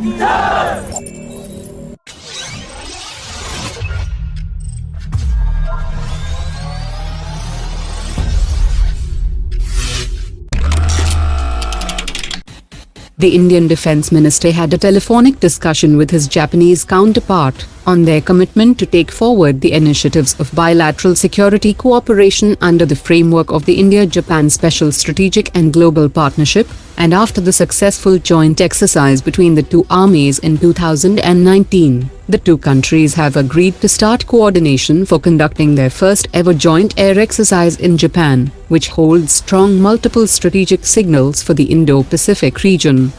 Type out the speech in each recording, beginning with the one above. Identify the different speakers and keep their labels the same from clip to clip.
Speaker 1: The Indian Defence Minister had a telephonic discussion with his Japanese counterpart on their commitment to take forward the initiatives of bilateral security cooperation under the framework of the India-Japan Special Strategic and Global Partnership, and after the successful joint exercise between the two armies in 2019, the two countries have agreed to start coordination for conducting their first ever joint air exercise in Japan, which holds strong multiple strategic signals for the Indo-Pacific region.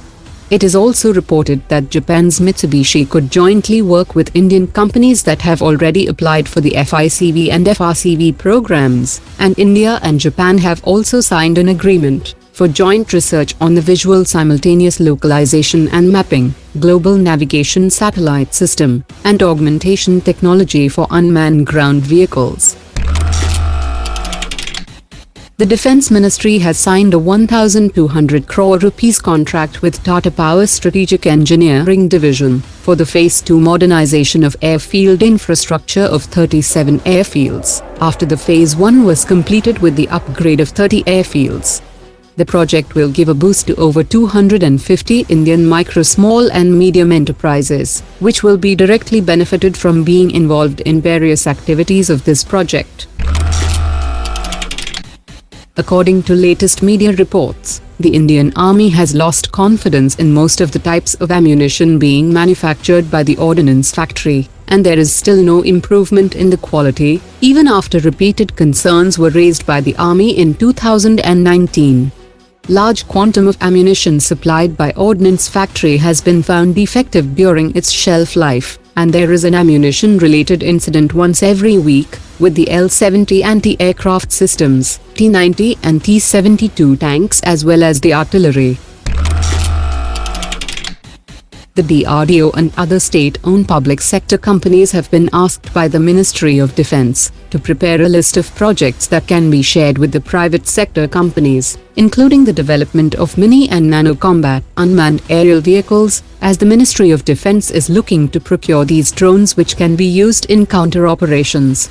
Speaker 1: It is also reported that Japan's Mitsubishi could jointly work with Indian companies that have already applied for the FICV and FRCV programs, and India and Japan have also signed an agreement for joint research on the visual simultaneous localization and mapping, global navigation satellite system, and augmentation technology for unmanned ground vehicles. The Defence Ministry has signed a 1,200 crore rupees contract with Tata Power Strategic Engineering Division for the Phase 2 modernization of airfield infrastructure of 37 airfields, after the Phase 1 was completed with the upgrade of 30 airfields. The project will give a boost to over 250 Indian micro, small and medium enterprises, which will be directly benefited from being involved in various activities of this project. According to latest media reports, the Indian Army has lost confidence in most of the types of ammunition being manufactured by the Ordnance factory, and there is still no improvement in the quality, even after repeated concerns were raised by the Army in 2019. Large quantum of ammunition supplied by Ordnance factory has been found defective during its shelf life, and there is an ammunition-related incident once every week, with the L-70 anti-aircraft systems, T-90 and T-72 tanks as well as the artillery. The DRDO and other state-owned public sector companies have been asked by the Ministry of Defence to prepare a list of projects that can be shared with the private sector companies, including the development of mini and nano combat unmanned aerial vehicles, as the Ministry of Defence is looking to procure these drones which can be used in counter operations.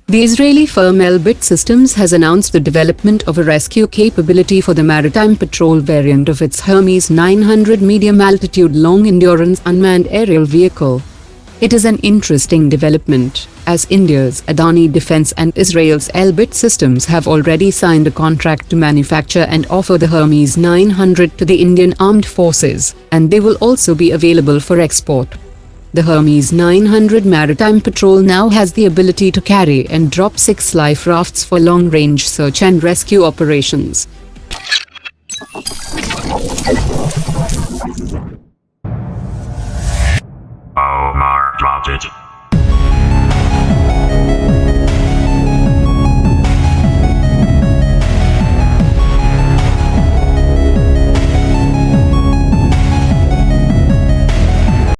Speaker 1: The Israeli firm Elbit Systems has announced the development of a rescue capability for the maritime patrol variant of its Hermes-900 medium-altitude long-endurance unmanned aerial vehicle. It is an interesting development, as India's Adani Defence and Israel's Elbit Systems have already signed a contract to manufacture and offer the Hermes-900 to the Indian Armed Forces, and they will also be available for export. The Hermes-900 Maritime Patrol now has the ability to carry and drop 6 life rafts for long-range search and rescue operations.